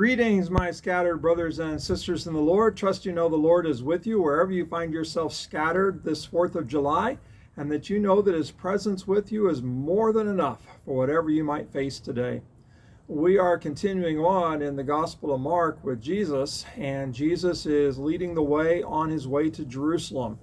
Greetings, my scattered brothers and sisters in the Lord. Trust you know the Lord is with you wherever you find yourself scattered this 4th of July, and that you know that His presence with you is more than enough for whatever you might face today. We are continuing on in the Gospel of Mark with Jesus, and Jesus is leading the way on His way to Jerusalem.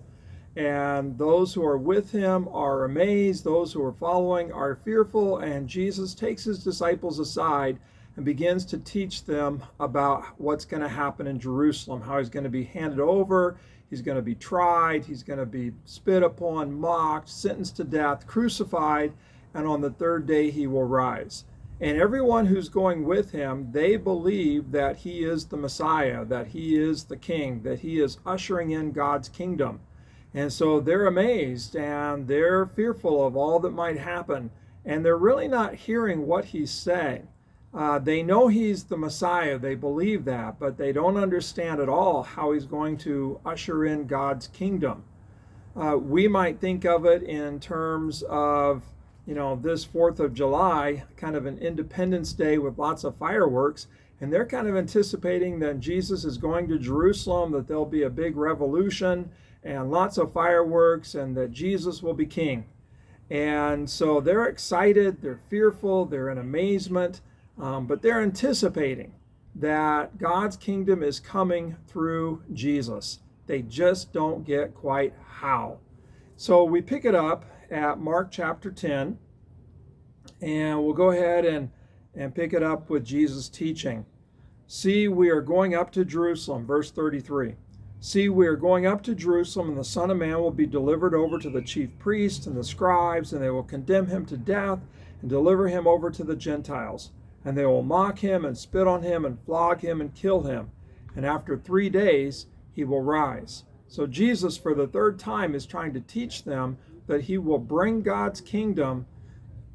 And those who are with Him are amazed, those who are following are fearful, and Jesus takes His disciples aside and begins to teach them about what's going to happen in Jerusalem, how He's going to be handed over, He's going to be tried, He's going to be spit upon, mocked, sentenced to death, crucified, and on the third day He will rise. And everyone who's going with Him, they believe that He is the Messiah, that He is the King, that He is ushering in God's kingdom. And so they're amazed and they're fearful of all that might happen, and they're really not hearing what He's saying. They know He's the Messiah, they believe that, but they don't understand at all how He's going to usher in God's kingdom. We might think of it in terms of, this 4th of July, kind of an Independence Day with lots of fireworks, and they're kind of anticipating that Jesus is going to Jerusalem, that there'll be a big revolution and lots of fireworks, and that Jesus will be king. And so they're excited, they're fearful, they're in amazement. But they're anticipating that God's kingdom is coming through Jesus. They just don't get quite how. So we pick it up at Mark chapter 10, and we'll go ahead and pick it up with Jesus' teaching. See, we are going up to Jerusalem, verse 33. See, we are going up to Jerusalem, and the Son of Man will be delivered over to the chief priests and the scribes, and they will condemn Him to death and deliver Him over to the Gentiles. And they will mock Him and spit on Him and flog Him and kill Him. And after 3 days, He will rise. So Jesus, for the third time, is trying to teach them that He will bring God's kingdom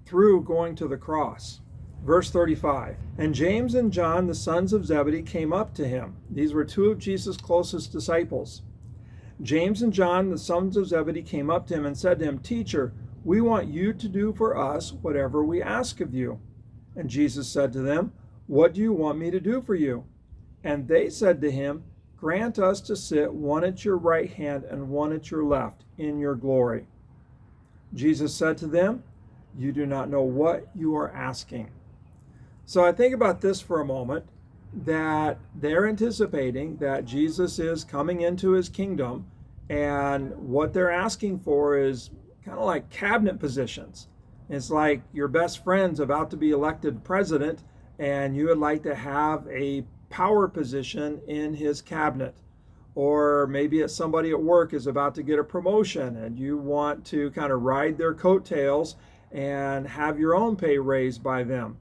through going to the cross. Verse 35, and James and John, the sons of Zebedee, came up to Him. These were two of Jesus' closest disciples. James and John, the sons of Zebedee, came up to Him and said to Him, Teacher, we want You to do for us whatever we ask of You. And Jesus said to them, What do you want me to do for you? And they said to Him, Grant us to sit one at Your right hand and one at Your left in Your glory. Jesus said to them, You do not know what you are asking. So I think about this for a moment, that they're anticipating that Jesus is coming into His kingdom, and what they're asking for is kind of like cabinet positions. It's like your best friend's about to be elected president, and you would like to have a power position in his cabinet. Or maybe it's somebody at work is about to get a promotion, and you want to kind of ride their coattails and have your own pay raised by them.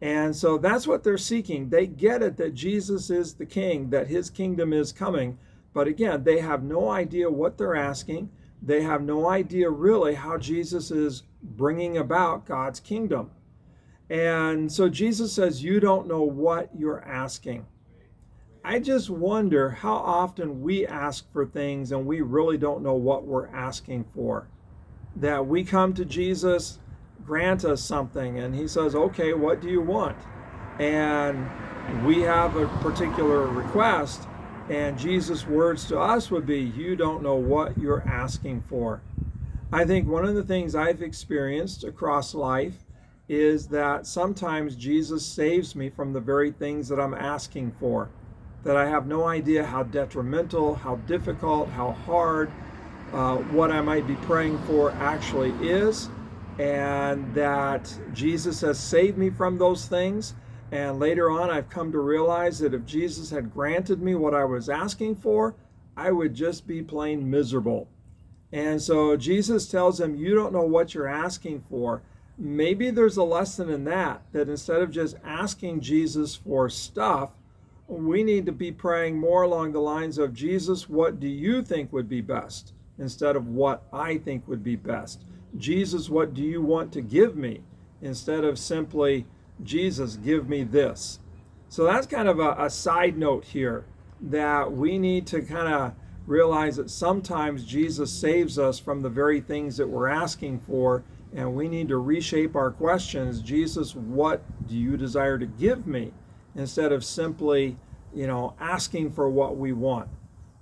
And so that's what they're seeking. They get it that Jesus is the king, that His kingdom is coming. But again, they have no idea what they're asking. They have no idea really how Jesus is bringing about God's kingdom. And so Jesus says, You don't know what you're asking. I just wonder how often we ask for things and we really don't know what we're asking for. That we come to Jesus, grant us something, and He says, okay, what do you want? And we have a particular request, and Jesus' words to us would be, You don't know what you're asking for. I think one of the things I've experienced across life is that sometimes Jesus saves me from the very things that I'm asking for, that I have no idea how detrimental, how difficult, how hard what I might be praying for actually is, and that Jesus has saved me from those things. And later on, I've come to realize that if Jesus had granted me what I was asking for, I would just be plain miserable. And so Jesus tells them, You don't know what you're asking for. Maybe there's a lesson in that instead of just asking Jesus for stuff, we need to be praying more along the lines of, Jesus, what do You think would be best? Instead of what I think would be best. Jesus, what do You want to give me? Instead of simply, Jesus, give me this. So that's kind of a side note here, that we need to kind of realize that sometimes Jesus saves us from the very things that we're asking for, and we need to reshape our questions. Jesus, what do You desire to give me? instead of simply, asking for what we want.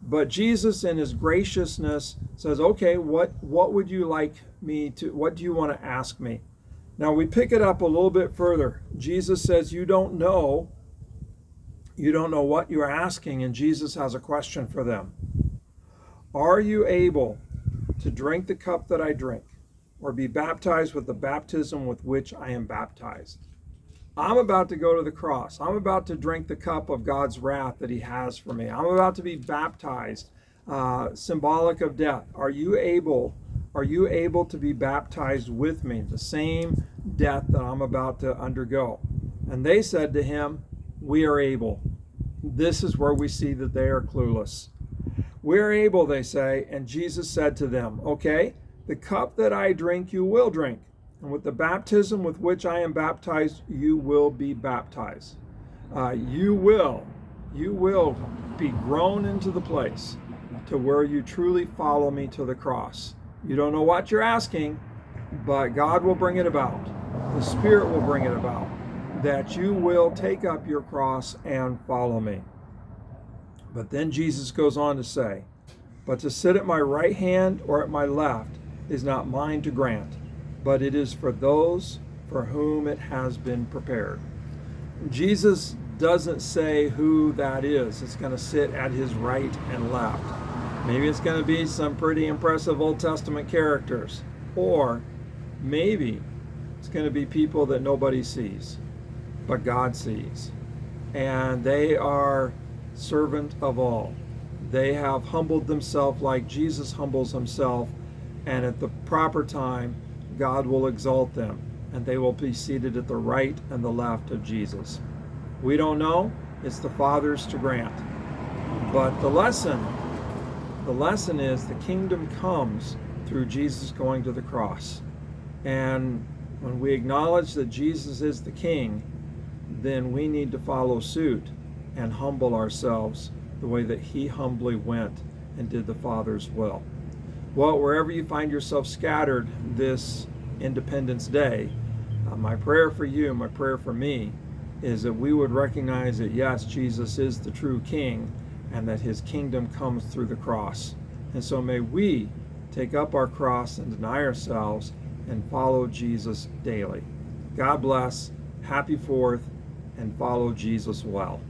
But Jesus in his graciousness says, okay, what would you like me to, what do you want to ask me? Now we pick it up a little bit further. Jesus says, you don't know what you're asking, and Jesus has a question for them. Are you able to drink the cup that I drink, or be baptized with the baptism with which I am baptized? I'm about to go to the cross. I'm about to drink the cup of God's wrath that he has for me. I'm about to be baptized, symbolic of death. Are you able to be baptized with me, the same death that I'm about to undergo? And they said to him, we are able. This is where we see that they are clueless. We're able, they say, and Jesus said to them, okay, the cup that I drink you will drink, and with the baptism with which I am baptized, you will be baptized. You will be grown into the place to where you truly follow me to the cross. You don't know what you're asking, but God will bring it about. The Spirit will bring it about, that you will take up your cross and follow me. But then Jesus goes on to say, but to sit at my right hand or at my left is not mine to grant, but it is for those for whom it has been prepared. Jesus doesn't say who that is. It's going to sit at his right and left. Maybe it's going to be some pretty impressive Old Testament characters, or maybe it's going to be people that nobody sees, but God sees. And they are servant of all. They have humbled themselves like Jesus humbles himself, and at the proper time, God will exalt them, and they will be seated at the right and the left of Jesus. We don't know. It's the Father's to grant. But the lesson is the kingdom comes through Jesus going to the cross. And when we acknowledge that Jesus is the King, then we need to follow suit and humble ourselves the way that he humbly went and did the Father's will. Well, wherever you find yourself scattered this Independence Day, my prayer for you, my prayer for me, is that we would recognize that yes, Jesus is the true King, and that his kingdom comes through the cross. And so may we take up our cross and deny ourselves and follow Jesus daily. God bless, happy 4th, and follow Jesus well.